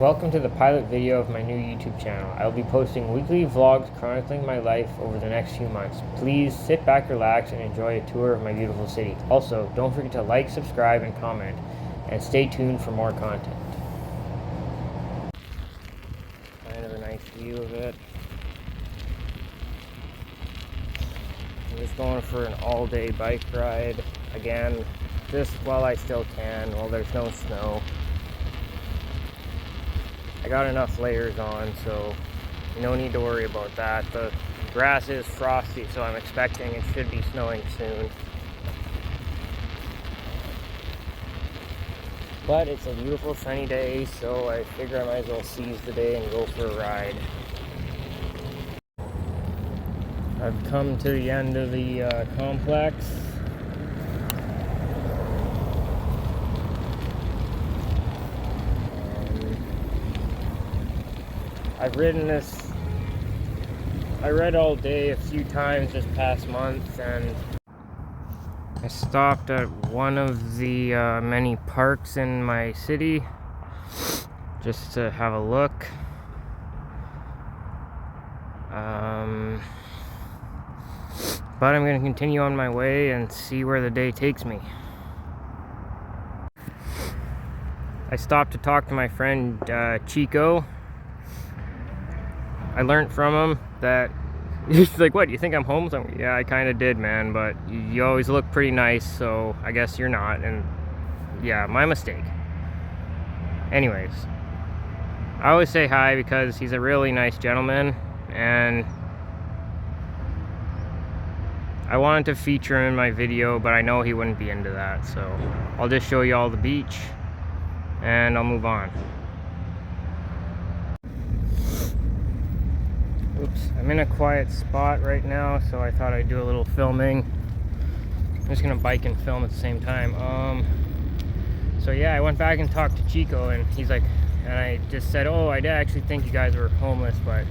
Welcome to the pilot video of my new YouTube channel. I will be posting weekly vlogs chronicling my life over the next few months. Please sit back, relax, and enjoy a tour of my beautiful city. Also, don't forget to like, subscribe, and comment, and stay tuned for more content. Kind of a nice view of it. I'm just going for an all-day bike ride again, just while I still can, while there's no snow. I got enough layers on, so no need to worry about that. The grass is frosty, so I'm expecting it should be snowing soon. But it's a beautiful sunny day, so I figure I might as well seize the day and go for a ride. I've come to the end of the complex. I've ridden this, I read all day a few times this past month, and I stopped at one of the many parks in my city just to have a look. But I'm going to continue on my way and see where the day takes me. I stopped to talk to my friend Chico. I learned from him that he's like, "What, you think I'm homeless?" I'm like, "Yeah, I kind of did, man, but you always look pretty nice, so I guess you're not." And yeah, my mistake. Anyways, I always say hi because he's a really nice gentleman, and I wanted to feature him in my video, but I know he wouldn't be into that, so I'll just show you all the beach and I'll move on. Oops, I'm in a quiet spot right now, so I thought I'd do a little filming. I'm just gonna bike and film at the same time. So yeah, I went back and talked to Chico, and he's like, and I just said, "Oh, I did actually think you guys were homeless," but,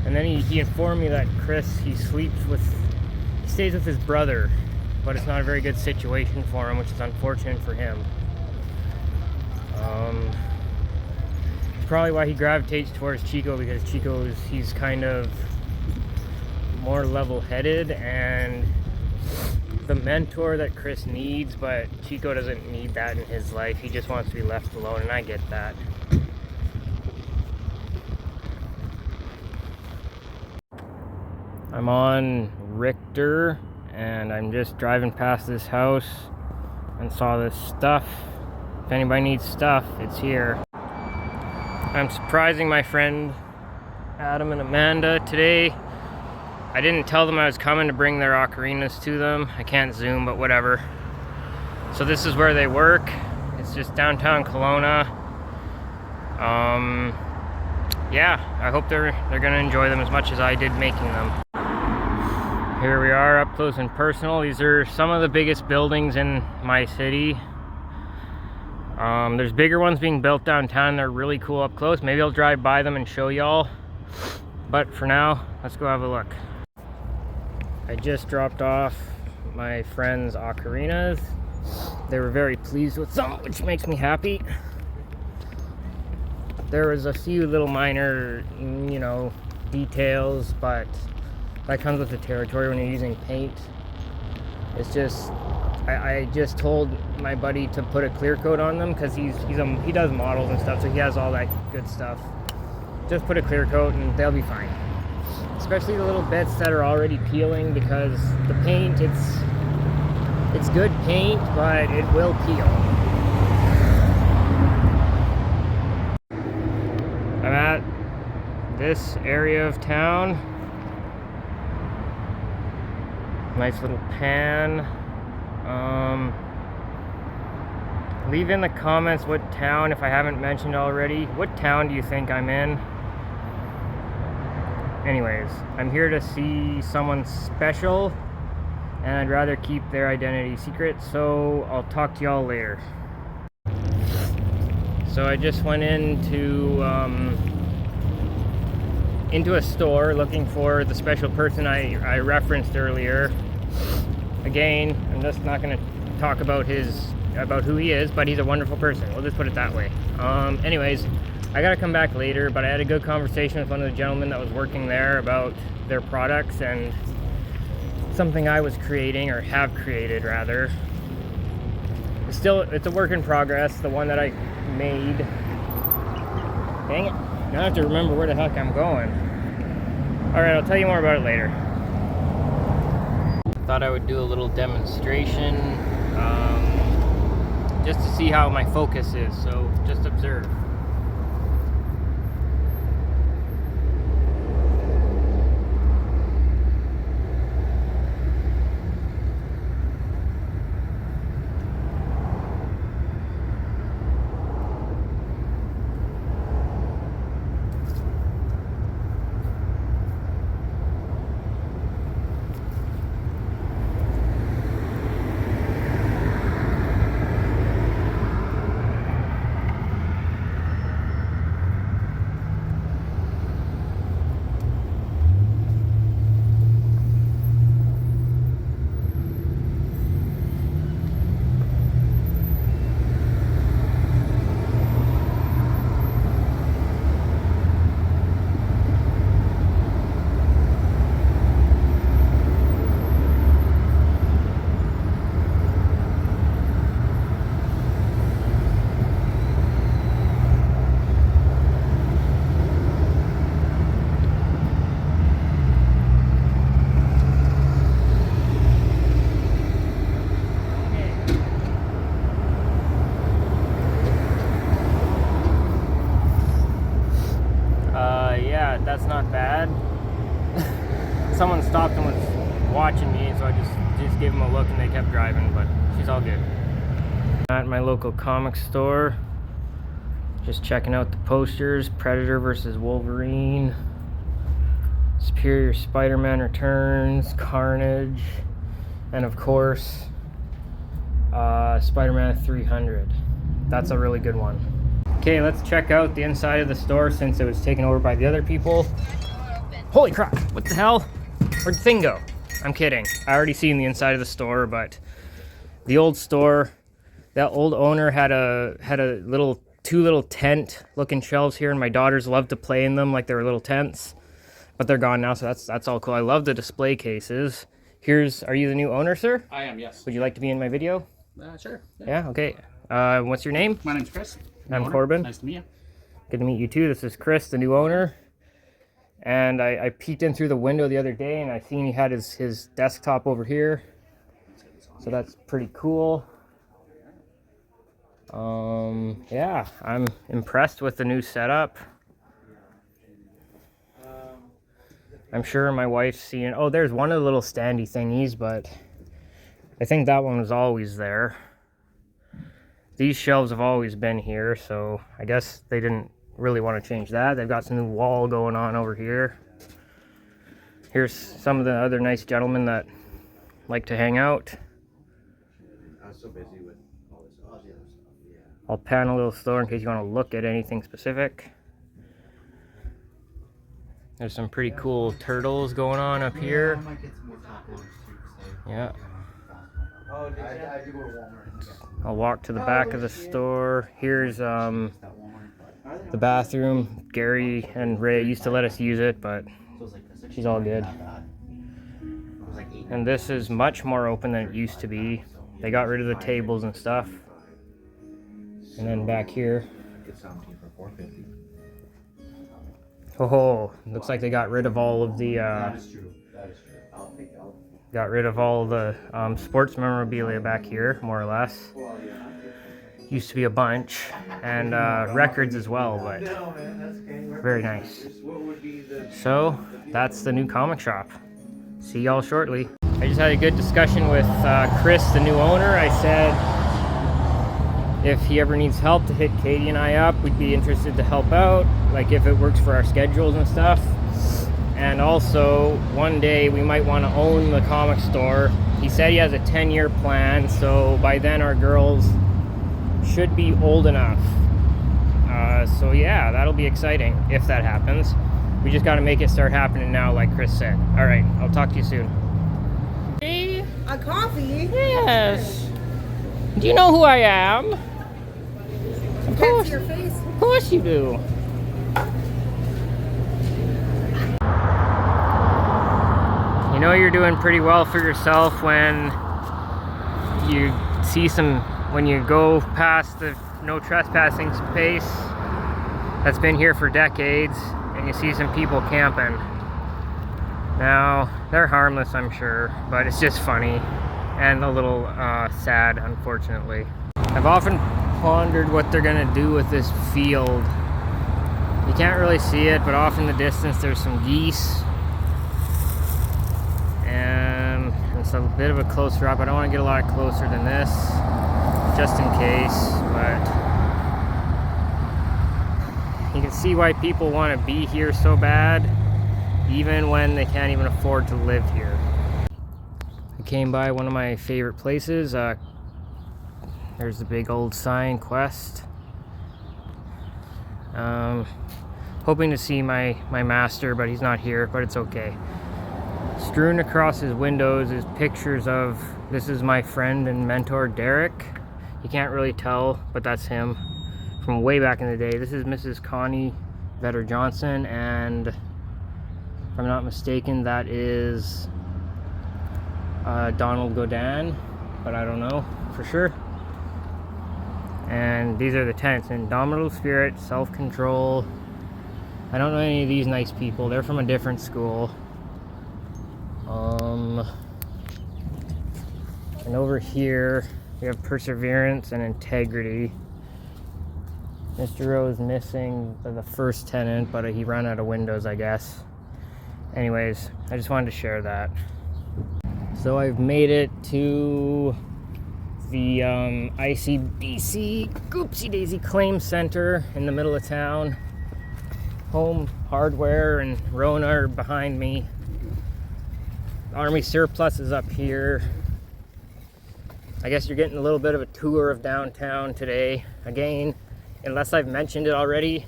and then he informed me that Chris, he stays with his brother, but it's not a very good situation for him, which is unfortunate for him. Probably why he gravitates towards Chico, because he's kind of more level-headed and the mentor that Chris needs, but Chico doesn't need that in his life. He just wants to be left alone, and I get that. I'm on Richter, and I'm just driving past this house and saw this stuff. If anybody needs stuff, it's here. I'm surprising my friend Adam and Amanda today. I didn't tell them I was coming to bring their ocarinas to them. I can't zoom, but whatever. So this is where they work. It's just downtown Kelowna. Yeah, I hope they're gonna enjoy them as much as I did making them. Here we are, up close and personal. These are some of the biggest buildings in my city. There's bigger ones being built downtown. They're really cool up close. Maybe I'll drive by them and show y'all. But for now, let's go have a look. I just dropped off my friend's ocarinas. They were very pleased with them, which makes me happy. There was a few little minor, details, but that comes with the territory when you're using paint. It's just, I just told my buddy to put a clear coat on them because he does models and stuff, so he has all that good stuff. Just put a clear coat and they'll be fine. Especially the little bits that are already peeling, because the paint, it's good paint, but it will peel. I'm at this area of town. Nice little pan. Leave in the comments what town, if I haven't mentioned already. What town do you think I'm in? Anyways, I'm here to see someone special, and I'd rather keep their identity secret, so I'll talk to y'all later. So I just went into a store looking for the special person I referenced earlier. Again, I'm just not going to talk about who he is, but he's a wonderful person. We'll just put it that way. Anyways, I gotta come back later, but I had a good conversation with one of the gentlemen that was working there about their products and something I was creating, or have created rather. It's a work in progress, the one that I made. Dang it, now I have to remember where the heck I'm going. Alright, I'll tell you more about it later. Thought I would do a little demonstration, just to see how my focus is, so just observe. Yeah, that's not bad. Someone stopped and was watching me, so I just gave them a look and they kept driving, but she's all good. At my local comic store, just checking out the posters. Predator versus Wolverine, Superior Spider-Man Returns, Carnage, and of course Spider-Man 300. That's a really good one. Okay, let's check out the inside of the store since it was taken over by the other people. Holy crap, what the hell? Where'd the thing go? I'm kidding. I already seen the inside of the store, but the old store, that old owner had a two little tent looking shelves here, and my daughters loved to play in them like they were little tents, but they're gone now, so that's all cool. I love the display cases. Are you the new owner, sir? I am, yes. Would you like to be in my video? Sure. Yeah, okay. What's your name? My name's Chris. I'm Corbin. Nice to meet you. Good to meet you too. This is Chris, the new owner. And I peeked in through the window the other day and I seen he had his desktop over here. So that's pretty cool. Yeah, I'm impressed with the new setup. I'm sure my wife's seen, oh, there's one of the little standy thingies, but I think that one was always there. These shelves have always been here, so I guess they didn't really want to change that. They've got some new wall going on over here. Here's some of the other nice gentlemen that like to hang out. I was so busy with all this other stuff. Yeah. I'll pan a little slower in case you want to look at anything specific. There's some pretty cool turtles going on up here. Yeah. Oh, did I do go to Walmart? I'll walk to the back of the store. Here's the bathroom. Gary and Ray used to let us use it, but she's all good. And this is much more open than it used to be. They got rid of the tables and stuff. And then back here. Oh, looks like they got rid of all of the sports memorabilia back here, more or less. Used to be a bunch, and records as well, but very nice. So that's the new comic shop. See y'all shortly. I just had a good discussion with Chris, the new owner. I said if he ever needs help to hit Katie and I up, we'd be interested to help out, like if it works for our schedules and stuff. And also, one day we might want to own the comic store. He said he has a 10-year plan, so by then our girls should be old enough. So yeah, that'll be exciting if that happens. We just got to make it start happening now, like Chris said. All right, I'll talk to you soon. Hey? A coffee? Yes. Do you know who I am? That's your face. Of course you do. You know you're doing pretty well for yourself when you see when you go past the no trespassing space that's been here for decades and you see some people camping. Now, they're harmless, I'm sure, but it's just funny and a little sad, unfortunately. I've often pondered what they're gonna do with this field. You can't really see it, but off in the distance there's some geese. And it's a bit of a closer up. I don't want to get a lot closer than this, just in case, but you can see why people want to be here so bad, even when they can't even afford to live here. I came by one of my favorite places. There's the big old sign, Quest. Hoping to see my master, but he's not here, but it's okay. Strewn across his windows is pictures of, this is my friend and mentor Derek. You can't really tell, but that's him from way back in the day. This is Mrs. Connie Vetter Johnson, and if I'm not mistaken, that is Donald Godin, but I don't know for sure. And these are the tenants: indomitable spirit, self-control. I don't know any of these nice people. They're from a different school. And over here we have perseverance and integrity. Mr. Rowe's missing the first tenant, but he ran out of windows, I guess. Anyways, I just wanted to share that. So I've made it to the ICBC Goopsie Daisy Claim Center in the middle of town. Home Hardware and Rona are behind me. Army Surplus is up here. I guess you're getting a little bit of a tour of downtown today. Again, unless I've mentioned it already,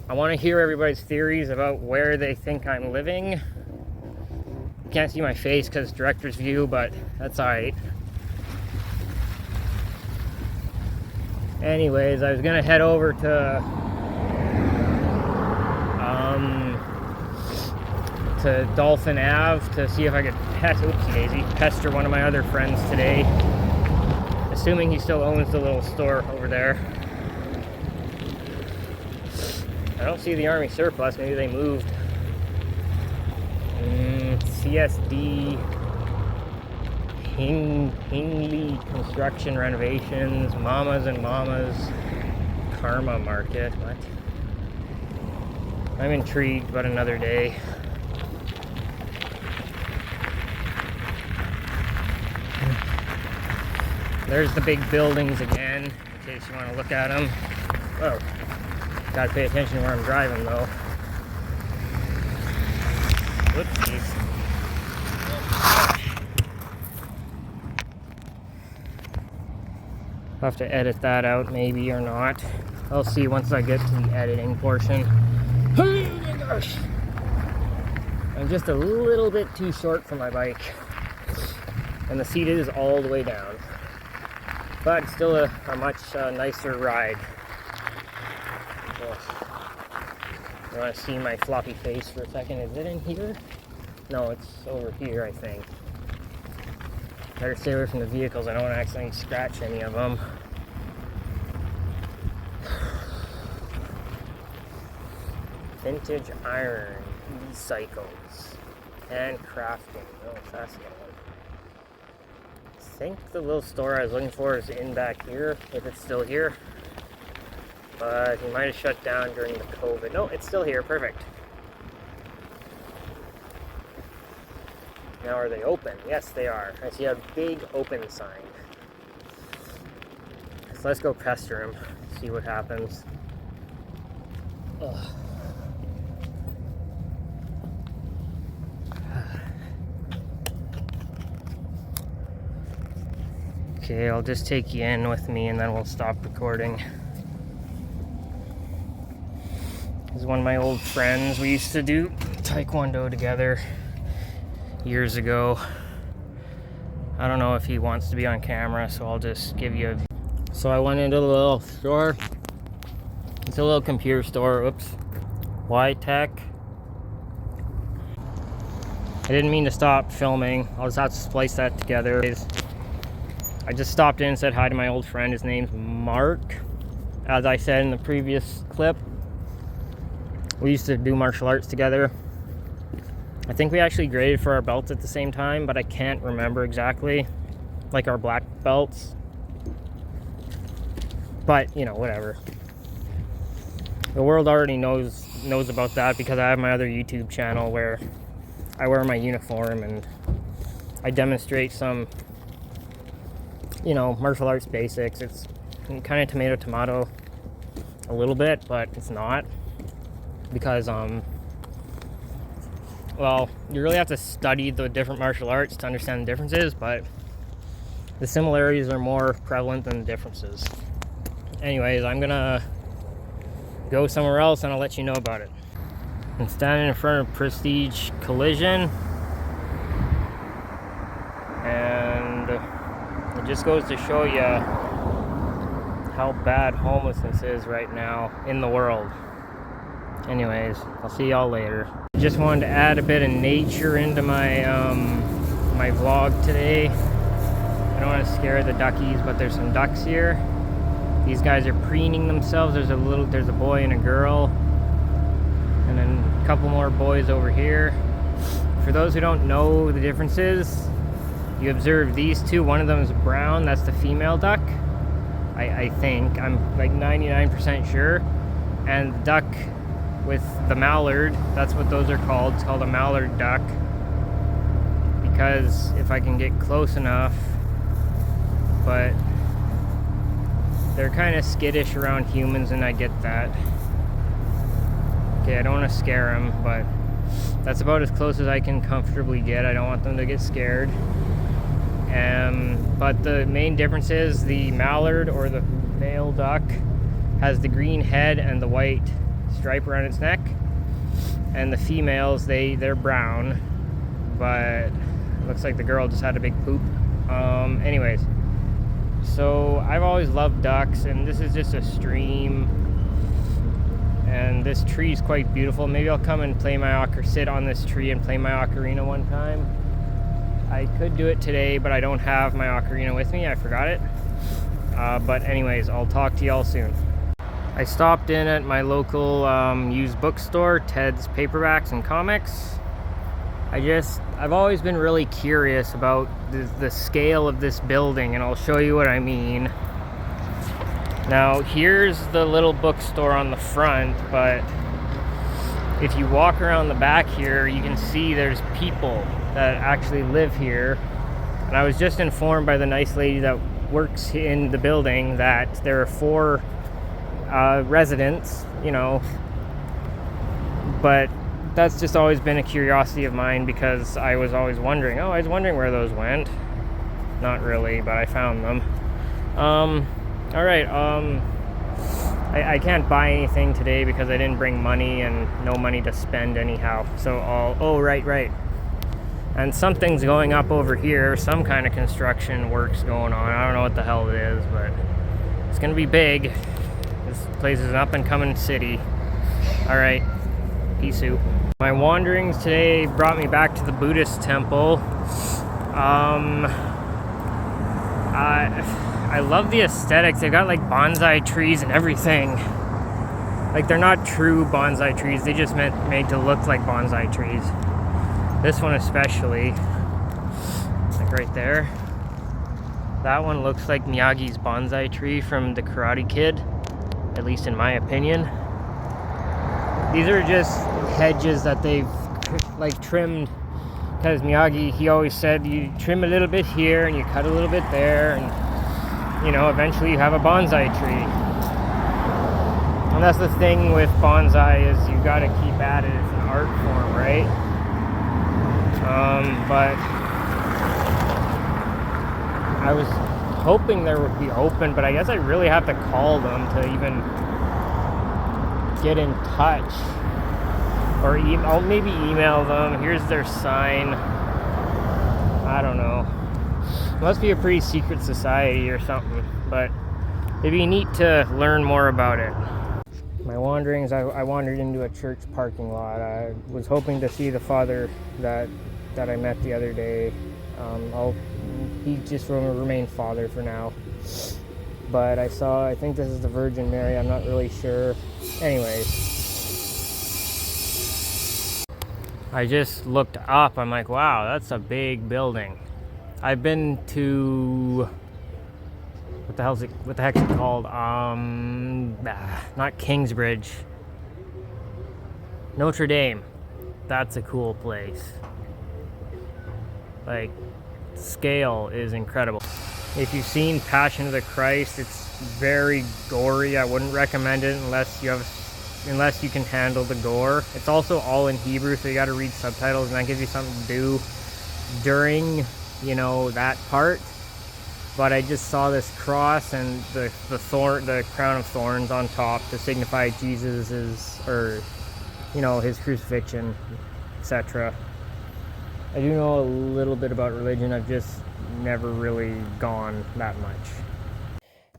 I want to hear everybody's theories about where they think I'm living. You can't see my face because it's director's view, but that's alright. Anyways, I was gonna head over to Dolphin Ave to see if I could pester one of my other friends today, assuming he still owns the little store over there. I don't see the Army Surplus. Maybe they moved. CSD Hingley Construction Renovations, Mamas and Mamas Karma Market. What? I'm intrigued, but another day. There's the big buildings again, in case you want to look at them. Whoa. Gotta pay attention to where I'm driving, though. Whoopsies. I'll have to edit that out, maybe, or not. I'll see once I get to the editing portion. Oh my gosh! I'm just a little bit too short for my bike. And the seat is all the way down. But still a much nicer ride. You want to see my floppy face for a second? Is it in here? No, it's over here, I think. Better stay away from the vehicles. I don't want to accidentally scratch any of them. Vintage iron, e-cycles, handcrafting. Oh, fascinating. I think the little store I was looking for is in back here, if it's still here. But he might have shut down during the COVID. No, it's still here. Perfect. Now, are they open? Yes, they are. I see a big open sign. So let's go pester him, see what happens. Ugh. Okay, I'll just take you in with me and then we'll stop recording. This is one of my old friends. We used to do Taekwondo together years ago. I don't know if he wants to be on camera, so I'll just give you a... So I went into the little store It's a little computer store. Oops. Y-Tech. I didn't mean to stop filming. I'll just have to splice that together. I just stopped in and said hi to my old friend. His name's Mark. As I said in the previous clip, we used to do martial arts together. I think we actually graded for our belts at the same time, but I can't remember exactly. Like our black belts. But, you know, whatever. The world already knows about that because I have my other YouTube channel where I wear my uniform and I demonstrate some, you know, martial arts basics. It's kind of tomato a little bit, but it's not because well, you really have to study the different martial arts to understand the differences, but the similarities are more prevalent than the differences. Anyways, I'm gonna go somewhere else and I'll let you know about it. I'm standing in front of Prestige Collision, and it just goes to show you how bad homelessness is right now in the world. Anyways, I'll see y'all later. Just wanted to add a bit of nature into my my vlog today. I don't want to scare the duckies, but there's some ducks here. These guys are preening themselves. There's a boy and a girl, and then a couple more boys over here. For those who don't know the differences, you observe these two. One of them is brown. That's the female duck. I think. I'm like 99% sure. And the duck with the mallard, that's what those are called. It's called a mallard duck. Because if I can get close enough, but they're kind of skittish around humans, and I get that. Okay, I don't want to scare them, but that's about as close as I can comfortably get. I don't want them to get scared. But the main difference is the mallard, or the male duck, has the green head and the white stripe around its neck. And the females, they're brown, but it looks like the girl just had a big poop. Anyways. So I've always loved ducks, and this is just a stream, and this tree is quite beautiful. Maybe I'll come and sit on this tree and play my ocarina one time. I could do it today, but I don't have my ocarina with me. I forgot it. But anyways, I'll talk to y'all soon. I stopped in at my local used bookstore, Ted's Paperbacks and Comics. I've always been really curious about the scale of this building, and I'll show you what I mean. Now, here's the little bookstore on the front, but if you walk around the back here, you can see there's people that actually live here. And I was just informed by the nice lady that works in the building that there are 4 residents, you know, but that's just always been a curiosity of mine because I was always wondering, where those went. Not really, but I found them. Alright, I can't buy anything today because I didn't bring money and no money to spend anyhow. So right. And something's going up over here, some kind of construction works going on. I don't know what the hell it is, but it's gonna be big. This place is an up and coming city. Alright, peace out. My wanderings today brought me back to the Buddhist temple. I love the aesthetics. They've got like bonsai trees and everything. Like, they're not true bonsai trees. They just made to look like bonsai trees. This one especially. Like right there. That one looks like Miyagi's bonsai tree from The Karate Kid. At least in my opinion. These are just hedges that they've like trimmed, because Miyagi, he always said you trim a little bit here and you cut a little bit there, and you know, eventually you have a bonsai tree. And that's the thing with bonsai, is you got to keep at it. It's an art form, right? But I was hoping there would be open, but I guess I really have to call them to even get in touch, or I'll maybe email them. Here's their sign. I don't know. It must be a pretty secret society or something, but it'd be neat to learn more about it. my wanderings, I wandered into a church parking lot. I was hoping to see the father that I met the other day. He just remained father for now. But I think this is the Virgin Mary, I'm not really sure. Anyways, I just looked up, I'm like, wow, that's a big building. I've been to, what the heck's it called? Not Kingsbridge. Notre Dame. That's a cool place. Like, scale is incredible. If you've seen Passion of the Christ, it's very gory. I wouldn't recommend it unless you can handle the gore. It's also all in Hebrew, so you got to read subtitles, and that gives you something to do during, that part. But I just saw this cross and the crown of thorns on top to signify Jesus's, his crucifixion, etc. I do know a little bit about religion. I've just never really gone that much.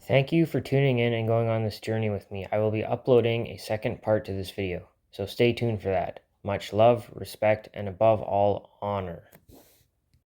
Thank you for tuning in and going on this journey with me. I will be uploading a second part to this video, so stay tuned for that. Much love, respect, and above all, honor.